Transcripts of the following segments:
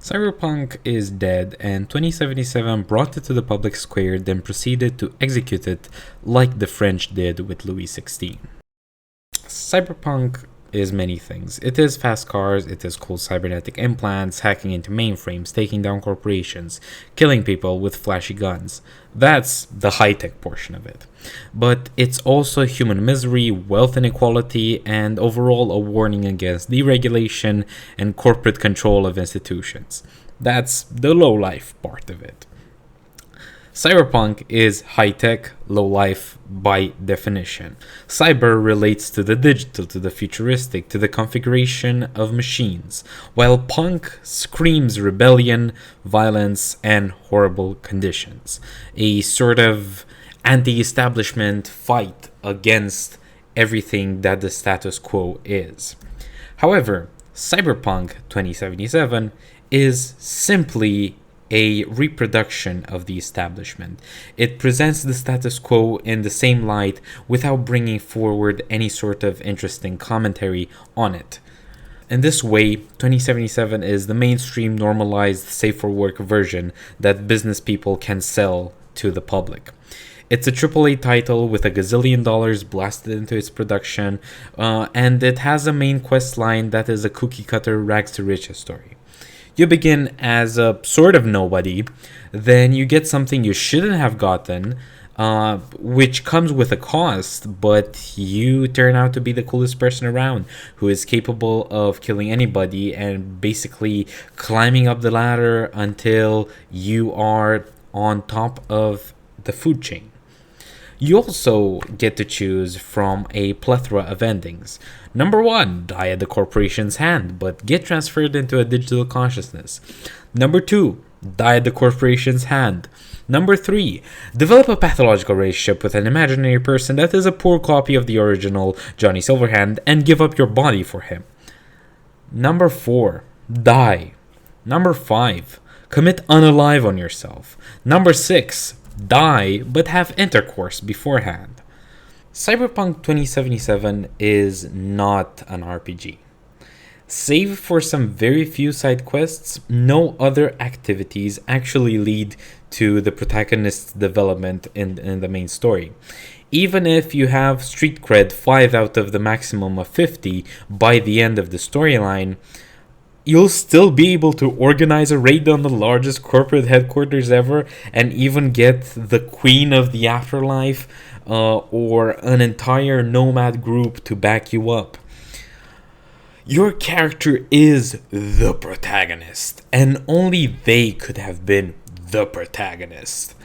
Cyberpunk is dead, and 2077 brought it to the public square, then proceeded to execute it like the French did with Louis XVI. Cyberpunk is many things. It is fast cars, it is cool cybernetic implants, hacking into mainframes, taking down corporations, killing people with flashy guns. That's the high tech portion of it. But it's also human misery, wealth inequality, and overall a warning against deregulation and corporate control of institutions. That's the low life part of it. Cyberpunk is high-tech, low-life by definition. Cyber relates to the digital, to the futuristic, to the configuration of machines, while punk screams rebellion, violence, and horrible conditions. A sort of anti-establishment fight against everything that the status quo is. However, Cyberpunk 2077 is simply a reproduction of the establishment. It presents the status quo in the same light without bringing forward any sort of interesting commentary on it. In this way, 2077 is the mainstream normalized safe for work version that business people can sell to the public. It's a AAA title with a gazillion dollars blasted into its production, and it has a main quest line that is a cookie cutter rags to riches story. You begin as a sort of nobody, then you get something you shouldn't have gotten, which comes with a cost, but you turn out to be the coolest person around who is capable of killing anybody and basically climbing up the ladder until you are on top of the food chain. You also get to choose from a plethora of endings. Number 1, die at the corporation's hand, but get transferred into a digital consciousness. Number 2, die at the corporation's hand. Number 3, develop a pathological relationship with an imaginary person that is a poor copy of the original Johnny Silverhand and give up your body for him. Number 4, die. Number 5, commit unalive on yourself. Number 6, die but have intercourse beforehand. Cyberpunk 2077 is not an RPG. Save for some very few side quests, no other activities actually lead to the protagonist's development in the main story. Even if you have street cred 5 out of the maximum of 50 by the end of the storyline, you'll still be able to organize a raid on the largest corporate headquarters ever and even get the queen of the afterlife or an entire nomad group to back you up. Your character is the protagonist, and only they could have been the protagonist.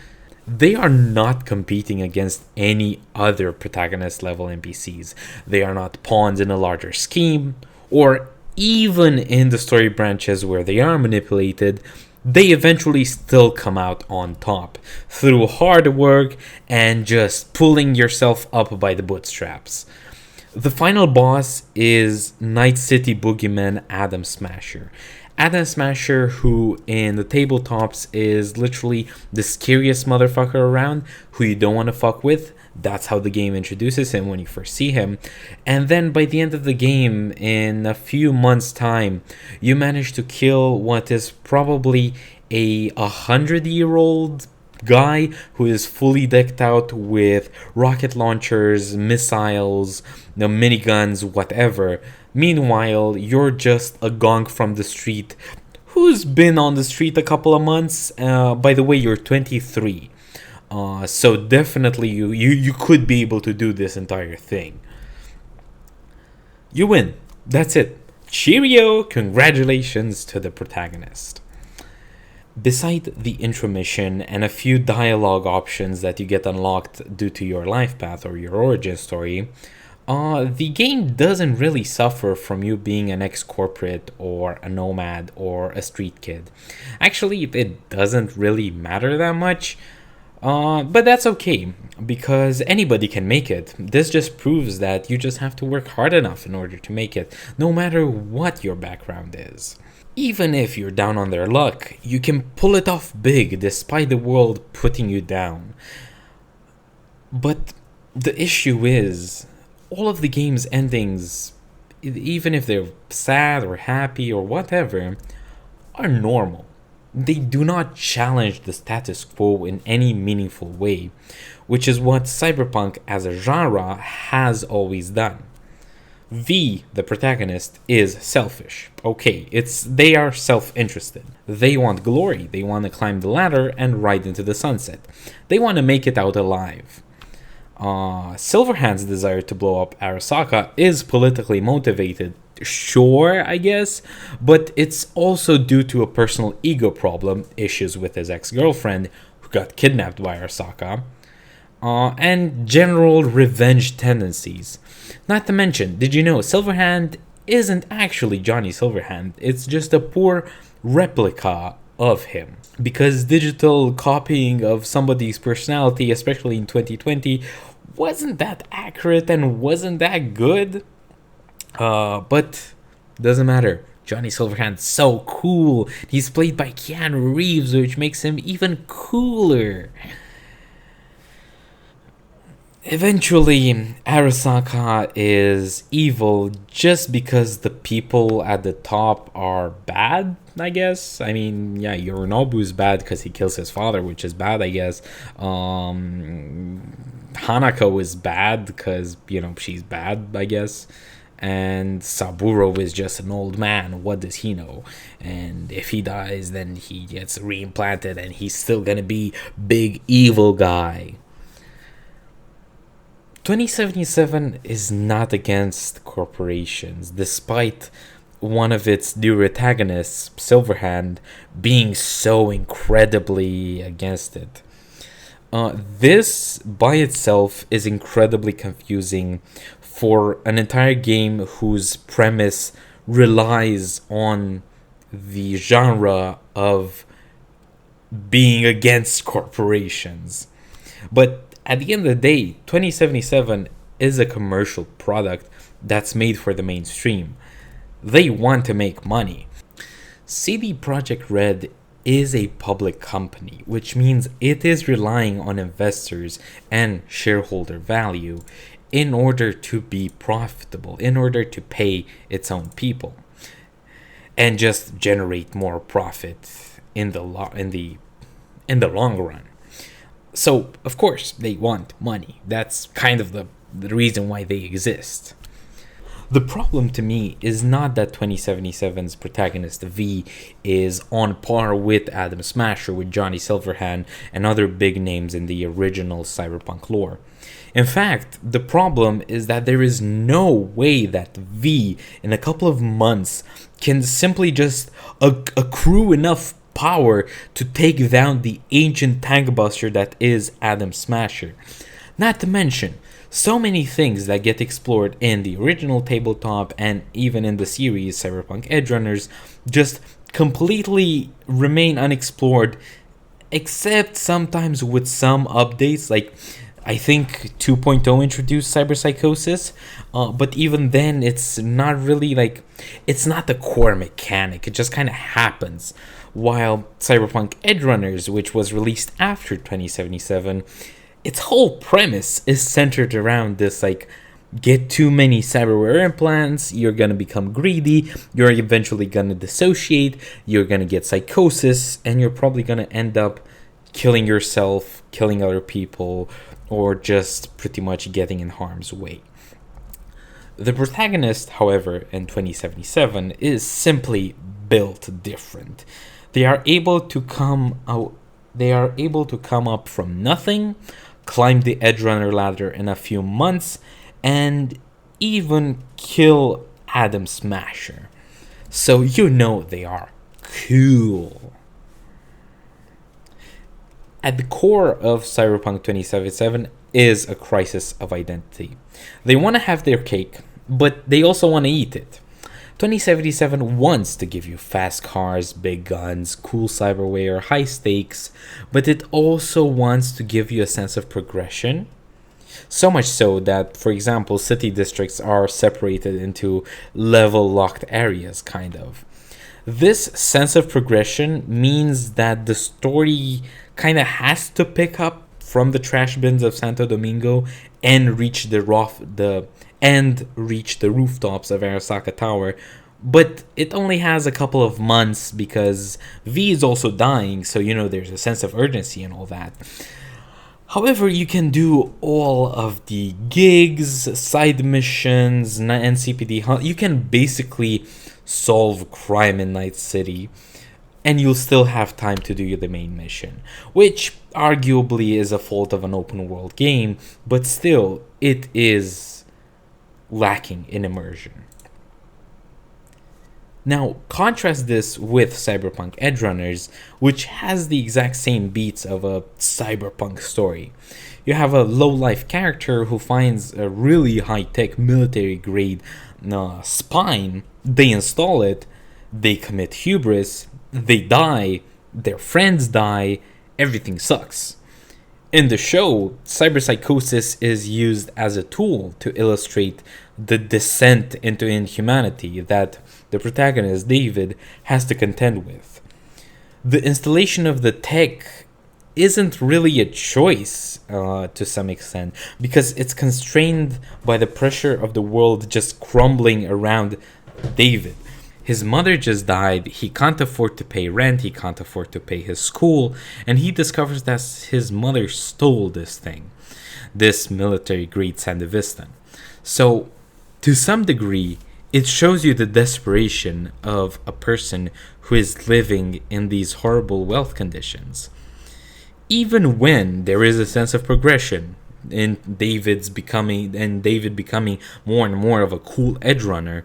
They are not competing against any other protagonist level NPCs. They are not pawns in a larger scheme, or even in the story branches where they are manipulated, they eventually still come out on top through hard work and just pulling yourself up by the bootstraps. The final boss is Night City boogeyman Adam Smasher. Adam Smasher, who in the tabletops is literally the scariest motherfucker around, who you don't want to fuck with. That's how the game introduces him when you first see him. And then by the end of the game, in a few months' time, you manage to kill what is probably a 100-year-old guy who is fully decked out with rocket launchers, missiles, miniguns, whatever. Meanwhile, you're just a gonk from the street who's been on the street a couple of months. By the way, you're 23. So definitely you could be able to do this entire thing. You win. That's it. Cheerio! Congratulations to the protagonist. Beside the intro mission and a few dialogue options that you get unlocked due to your life path or your origin story, the game doesn't really suffer from you being an ex-corporate or a nomad or a street kid. Actually, it doesn't really matter that much. But that's okay, because anybody can make it. This just proves that you just have to work hard enough in order to make it, no matter what your background is. Even if you're down on their luck, you can pull it off big despite the world putting you down. But the issue is, all of the game's endings, even if they're sad or happy or whatever, are normal. They do not challenge the status quo in any meaningful way, which is what cyberpunk as a genre has always done. V, the protagonist, is selfish. Okay, they are self-interested. They want glory. They want to climb the ladder and ride into the sunset. They want to make it out alive. Silverhand's desire to blow up Arasaka is politically motivated, sure, I guess, but it's also due to a personal ego problem, issues with his ex-girlfriend who got kidnapped by Arasaka, and general revenge tendencies. Not to mention, did you know Silverhand isn't actually Johnny Silverhand? It's just a poor replica of him. Because digital copying of somebody's personality, especially in 2020, wasn't that accurate and wasn't that good. But doesn't matter. Johnny Silverhand's so cool. He's played by Keanu Reeves, which makes him even cooler. Eventually, Arasaka is evil just because the people at the top are bad, I guess. I mean, yeah, Yorinobu's bad because he kills his father, which is bad, I guess. Hanako is bad because, she's bad, I guess. And Saburo is just an old man. What does he know? And if he dies, then he gets reimplanted and he's still gonna be big evil guy. 2077 is not against corporations, despite one of its new antagonists, Silverhand, being so incredibly against it. This by itself is incredibly confusing for an entire game whose premise relies on the genre of being against corporations. But at the end of the day, 2077 is a commercial product that's made for the mainstream. They want to make money. CD Projekt Red is a public company, which means it is relying on investors and shareholder value in order to be profitable, in order to pay its own people, and just generate more profit in the long run. So, of course, they want money. That's kind of the reason why they exist. The problem to me is not that 2077's protagonist V is on par with Adam Smasher, with Johnny Silverhand, and other big names in the original cyberpunk lore. In fact, the problem is that there is no way that V, in a couple of months, can simply just accrue enough power to take down the ancient tank buster that is Adam Smasher. Not to mention, so many things that get explored in the original tabletop and even in the series Cyberpunk Edgerunners just completely remain unexplored, except sometimes with some updates. Like, I think 2.0 introduced cyberpsychosis, but even then it's not really it's not the core mechanic, it just kind of happens. While Cyberpunk Edgerunners, which was released after 2077, its whole premise is centered around this, get too many cyberware implants, you're gonna become greedy, you're eventually gonna dissociate, you're gonna get psychosis, and you're probably gonna end up killing yourself, killing other people, or just pretty much getting in harm's way. The protagonist, however, in 2077 is simply built different. They are able to come up from nothing, climb the Edgerunner ladder in a few months, and even kill Adam Smasher. So they are cool. At the core of Cyberpunk 2077 is a crisis of identity. They want to have their cake, but they also want to eat it. 2077 wants to give you fast cars, big guns, cool cyberware, high stakes, but it also wants to give you a sense of progression. So much so that, for example, city districts are separated into level-locked areas, kind of. This sense of progression means that the story kind of has to pick up from the trash bins of Santo Domingo and reach the rooftops of Arasaka Tower But it only has a couple of months because V is also dying, so there's a sense of urgency and all that. However, you can do all of the gigs, side missions, NCPD hunt. You can basically solve crime in Night City, and you'll still have time to do the main mission, which arguably is a fault of an open world game, but still, it is lacking in immersion. Now, contrast this with Cyberpunk Edgerunners, which has the exact same beats of a cyberpunk story. You have a low-life character who finds a really high-tech military-grade spine, they install it, they commit hubris, they die, their friends die, everything sucks. In the show, cyberpsychosis is used as a tool to illustrate the descent into inhumanity that the protagonist, David, has to contend with. The installation of the tech isn't really a choice to some extent because it's constrained by the pressure of the world just crumbling around David. His mother just died, he can't afford to pay rent, he can't afford to pay his school, and he discovers that his mother stole this thing, this military grade Sandevistan. So, to some degree, it shows you the desperation of a person who is living in these horrible wealth conditions. Even when there is a sense of progression in David becoming more and more of a cool edge runner,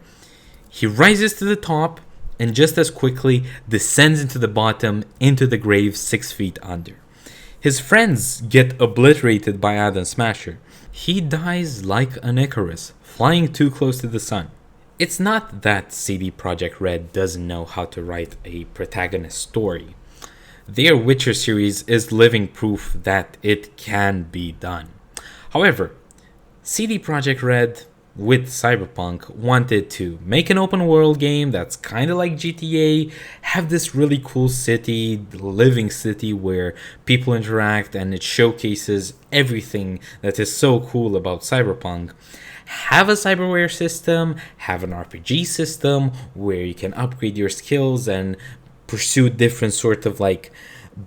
he rises to the top and just as quickly descends into the bottom, into the grave 6 feet under. His friends get obliterated by Adam Smasher. He dies like an Icarus, flying too close to the sun. It's not that CD Projekt Red doesn't know how to write a protagonist story. Their Witcher series is living proof that it can be done. However, CD Projekt Red with Cyberpunk wanted to make an open world game that's kind of like GTA, have this really cool city, living city where people interact and it showcases everything that is so cool about Cyberpunk. Have a cyberware system, have an RPG system where you can upgrade your skills and pursue different sort of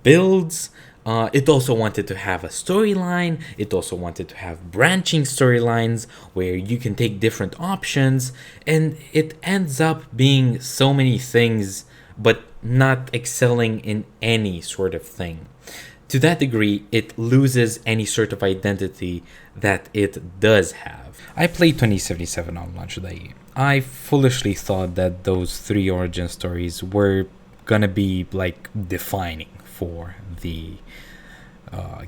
builds. It also wanted to have a storyline. It also wanted to have branching storylines where you can take different options. And it ends up being so many things, but not excelling in any sort of thing. To that degree, it loses any sort of identity that it does have. I played 2077 on launch day. I foolishly thought that those 3 origin stories were gonna be defining for the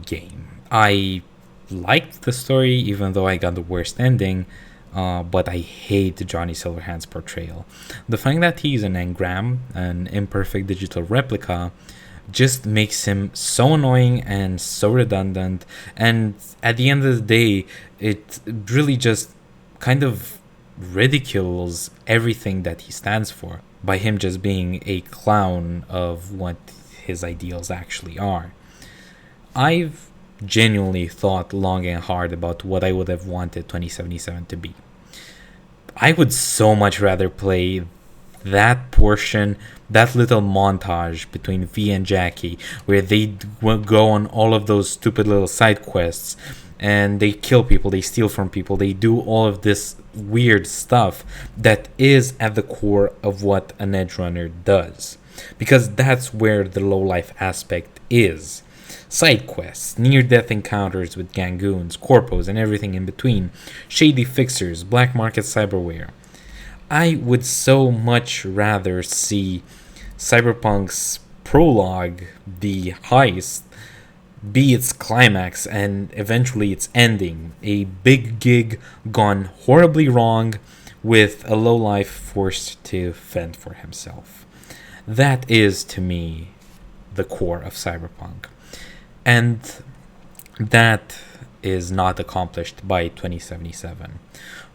game. I liked the story, even though I got the worst ending, but I hate Johnny Silverhand's portrayal. The fact that he's an engram, an imperfect digital replica, just makes him so annoying and so redundant, and at the end of the day, it really just kind of ridicules everything that he stands for by him just being a clown of what his ideals actually are. I've genuinely thought long and hard about what I would have wanted 2077 to be. I would so much rather play that portion, that little montage between V and Jackie, where they go on all of those stupid little side quests and they kill people, they steal from people, they do all of this weird stuff that is at the core of what an edge runner does. Because that's where the low life aspect is. Side quests, near-death encounters with gangoons, corpos, and everything in between, shady fixers, black market cyberware. I would so much rather see Cyberpunk's prologue, the heist, be its climax and eventually its ending. A big gig gone horribly wrong with a lowlife forced to fend for himself. That is, to me, the core of Cyberpunk. And that is not accomplished by 2077,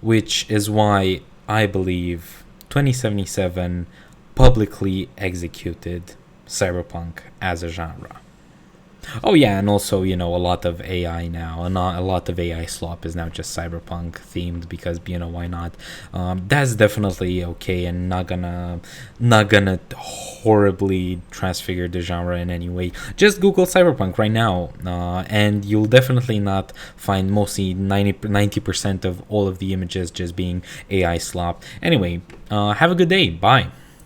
which is why I believe 2077 publicly executed cyberpunk as a genre. Oh yeah, and also a lot of AI now, and a lot of AI slop is now just cyberpunk themed because why not? That's definitely okay, and not gonna horribly transfigure the genre in any way. Just Google cyberpunk right now, and you'll definitely not find mostly 90% of all of the images just being AI slop. Anyway, have a good day. Bye.